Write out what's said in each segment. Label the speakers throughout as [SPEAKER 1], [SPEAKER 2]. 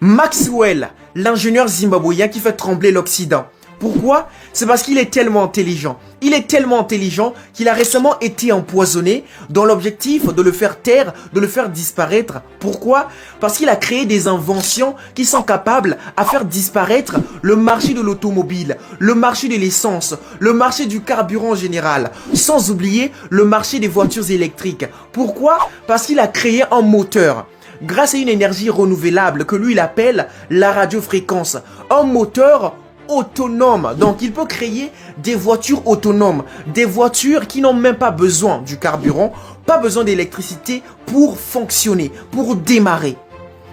[SPEAKER 1] Maxwell, l'ingénieur zimbabwéen qui fait trembler l'Occident. Pourquoi? C'est parce qu'il est tellement intelligent. Il est tellement intelligent qu'il a récemment été empoisonné dans l'objectif de le faire taire, de le faire disparaître. Pourquoi? Parce qu'il a créé des inventions qui sont capables à faire disparaître le marché de l'automobile, le marché de l'essence, le marché du carburant en général, sans oublier le marché des voitures électriques. Pourquoi? Parce qu'il a créé un moteur grâce à une énergie renouvelable que lui il appelle la radiofréquence. Un moteur autonome. Donc il peut créer des voitures autonomes, des voitures qui n'ont même pas besoin du carburant, pas besoin d'électricité pour fonctionner, pour démarrer.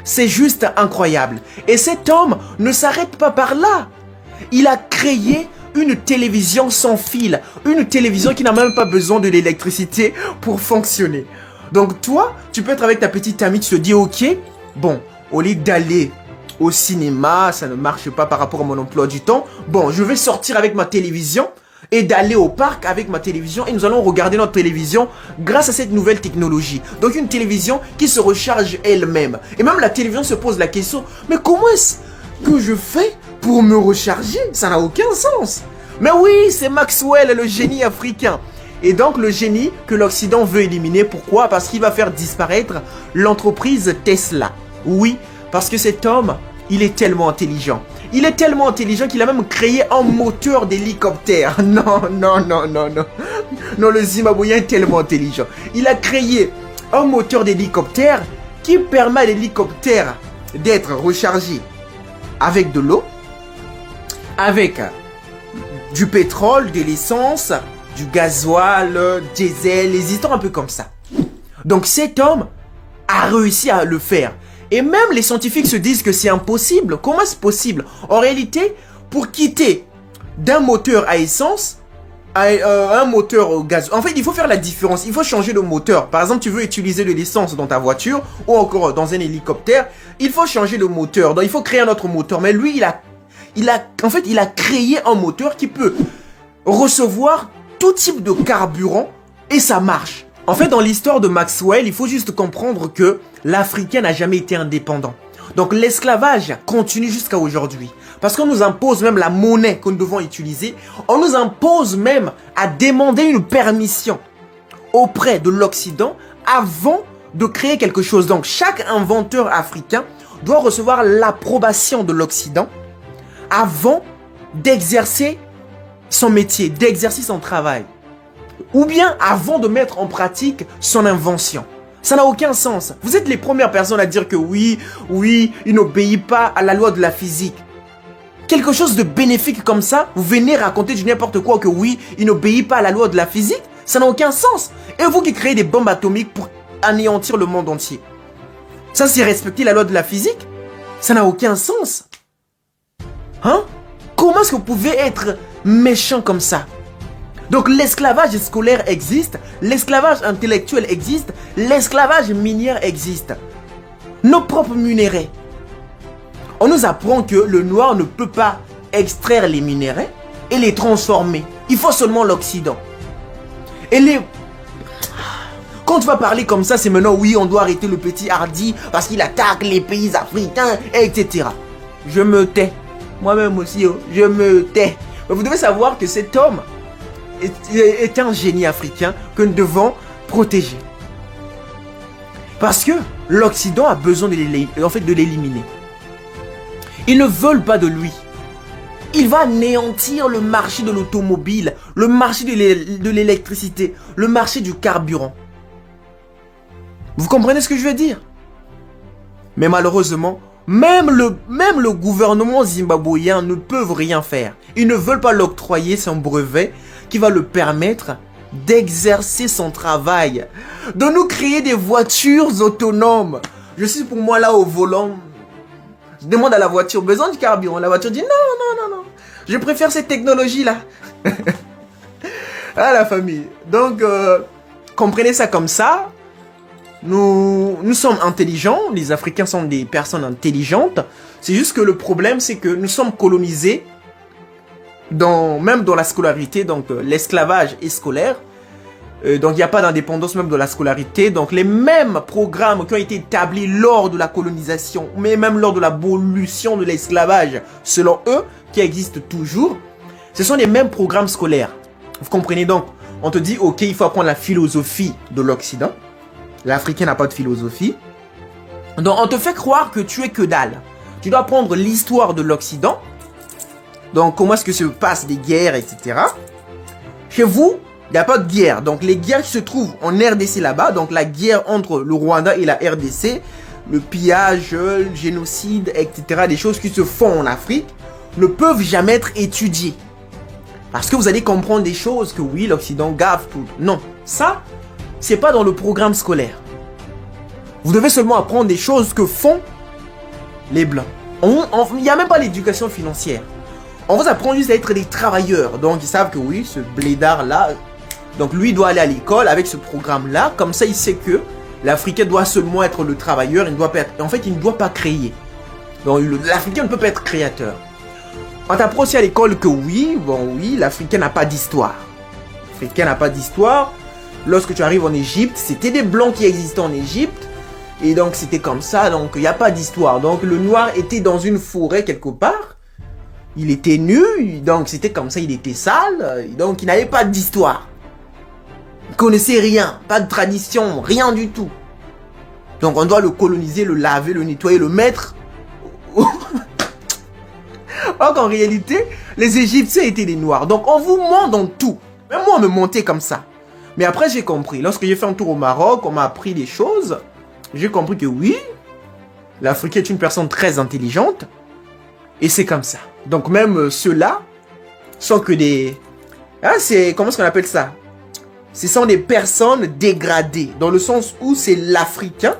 [SPEAKER 1] C'est juste incroyable. Et cet homme ne s'arrête pas par là. Il a créé une télévision sans fil, une télévision qui n'a même pas besoin de l'électricité pour fonctionner. Donc toi, tu peux être avec ta petite amie, tu te dis ok, bon, au lieu d'aller au cinéma, ça ne marche pas par rapport à mon emploi du temps. Bon, je vais sortir avec ma télévision et d'aller au parc avec ma télévision et nous allons regarder notre télévision grâce à cette nouvelle technologie. Donc une télévision qui se recharge elle-même. Et même la télévision se pose la question, mais comment est-ce que je fais pour me recharger? Ça n'a aucun sens. Mais oui, c'est Maxwell, le génie africain. Et donc le génie que l'Occident veut éliminer. Pourquoi? Parce qu'il va faire disparaître l'entreprise Tesla. Oui, parce que cet homme, il est tellement intelligent. Il est tellement intelligent qu'il a même créé un moteur d'hélicoptère. Non. Non, le Zimbabwéen est tellement intelligent. Il a créé un moteur d'hélicoptère qui permet à l'hélicoptère d'être rechargé avec de l'eau, avec du pétrole, de l'essence, du gasoil, diesel, les histoires un peu comme ça. Donc cet homme a réussi à le faire. Et même les scientifiques se disent que c'est impossible. Comment c'est possible? En réalité, pour quitter d'un moteur à essence à un moteur au gaz, en fait, il faut faire la différence. Il faut changer de moteur. Par exemple, tu veux utiliser de l'essence dans ta voiture ou encore dans un hélicoptère. Il faut changer de moteur. Donc, il faut créer un autre moteur. Mais lui, il a créé un moteur qui peut recevoir tout type de carburant et ça marche. En fait, dans l'histoire de Maxwell, il faut juste comprendre que l'Africain n'a jamais été indépendant. Donc l'esclavage continue jusqu'à aujourd'hui. Parce qu'on nous impose même la monnaie que nous devons utiliser. On nous impose même à demander une permission auprès de l'Occident avant de créer quelque chose. Donc chaque inventeur africain doit recevoir l'approbation de l'Occident avant d'exercer son métier, d'exercer son travail. Ou bien avant de mettre en pratique son invention. Ça n'a aucun sens. Vous êtes les premières personnes à dire que oui, il n'obéit pas à la loi de la physique. Quelque chose de bénéfique comme ça, vous venez raconter du n'importe quoi que oui, il n'obéit pas à la loi de la physique. Ça n'a aucun sens. Et vous qui créez des bombes atomiques pour anéantir le monde entier. Ça, c'est respecter la loi de la physique? Ça n'a aucun sens. Hein? Comment est-ce que vous pouvez être méchant comme ça? Donc l'esclavage scolaire existe, l'esclavage intellectuel existe, l'esclavage minier existe. Nos propres minerais. On nous apprend que le noir ne peut pas extraire les minerais et les transformer. Il faut seulement l'Occident. Et quand tu vas parler comme ça, c'est maintenant oui, on doit arrêter le petit hardi parce qu'il attaque les pays africains, etc. Je me tais. Moi-même aussi, je me tais. Mais vous devez savoir que cet homme est un génie africain que nous devons protéger. Parce que l'Occident a besoin de l'éliminer. Ils ne veulent pas de lui. Il va anéantir le marché de l'automobile, le marché de l'électricité, le marché du carburant. Vous comprenez ce que je veux dire? Mais malheureusement, même le gouvernement zimbabwéen ne peut rien faire. Ils ne veulent pas l'octroyer son brevet qui va le permettre d'exercer son travail, de nous créer des voitures autonomes. Je suis pour moi là au volant. Je demande à la voiture, besoin de carburant. La voiture dit non. Je préfère cette technologie-là. Ah la famille. Donc, comprenez ça comme ça. Nous sommes intelligents. Les Africains sont des personnes intelligentes. C'est juste que le problème, c'est que nous sommes colonisés, même dans la scolarité, donc l'esclavage est scolaire. Donc, il n'y a pas d'indépendance même de la scolarité. Donc, les mêmes programmes qui ont été établis lors de la colonisation, mais même lors de l'abolition de l'esclavage, selon eux, qui existent toujours, ce sont les mêmes programmes scolaires. Vous comprenez donc? On te dit, ok, il faut apprendre la philosophie de l'Occident. L'Africain n'a pas de philosophie. Donc, on te fait croire que tu es que dalle. Tu dois apprendre l'histoire de l'Occident. Donc, comment est-ce que se passent des guerres, etc. Chez vous, il n'y a pas de guerre. Donc, les guerres qui se trouvent en RDC là-bas, donc la guerre entre le Rwanda et la RDC, le pillage, le génocide, etc., des choses qui se font en Afrique, ne peuvent jamais être étudiées. Parce que vous allez comprendre des choses que oui, l'Occident gave tout. Non, ça, c'est pas dans le programme scolaire. Vous devez seulement apprendre des choses que font les Blancs. Il n'y a même pas l'éducation financière. On vous apprend juste à être des travailleurs. Donc, ils savent que oui, ce blédard-là, donc lui doit aller à l'école avec ce programme-là. Comme ça, il sait que l'Africain doit seulement être le travailleur. Il ne doit pas être, en fait, il ne doit pas créer. Donc, l'Africain ne peut pas être créateur. On t'apprend aussi à l'école que oui, l'Africain n'a pas d'histoire. L'Africain n'a pas d'histoire. Lorsque tu arrives en Égypte, c'était des Blancs qui existaient en Égypte. Et donc, c'était comme ça. Donc, il n'y a pas d'histoire. Donc, le noir était dans une forêt quelque part. Il était nu. Donc, c'était comme ça. Il était sale. Donc, il n'avait pas d'histoire. Il ne connaissait rien. Pas de tradition. Rien du tout. Donc, on doit le coloniser, le laver, le nettoyer, le mettre... Or qu'en réalité, les Égyptiens étaient des Noirs. Donc, on vous ment dans tout. Même moi, on me mentait comme ça. Mais après, j'ai compris. Lorsque j'ai fait un tour au Maroc, on m'a appris des choses. J'ai compris que oui, l'Africain est une personne très intelligente. Et c'est comme ça. Donc, même ceux-là sont que des... Ah, c'est... Comment est-ce qu'on appelle ça? Ce sont des personnes dégradées. Dans le sens où c'est l'Africain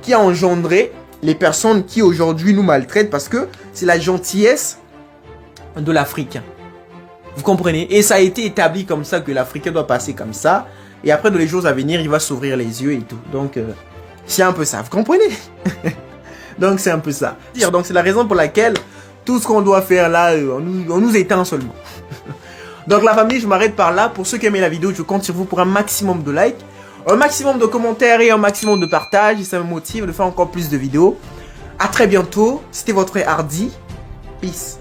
[SPEAKER 1] qui a engendré les personnes qui aujourd'hui nous maltraitent. Parce que c'est la gentillesse de l'Africain. Vous comprenez? Et ça a été établi comme ça que l'Africain doit passer comme ça. Et après, dans les jours à venir, il va s'ouvrir les yeux et tout. Donc, c'est un peu ça. Vous comprenez? Donc, c'est un peu ça. Donc, c'est la raison pour laquelle tout ce qu'on doit faire là, on nous éteint seulement. Donc, la famille, je m'arrête par là. Pour ceux qui aiment la vidéo, je compte sur vous pour un maximum de likes, un maximum de commentaires et un maximum de partage. Et ça me motive de faire encore plus de vidéos. À très bientôt. C'était votre Hardy. Peace.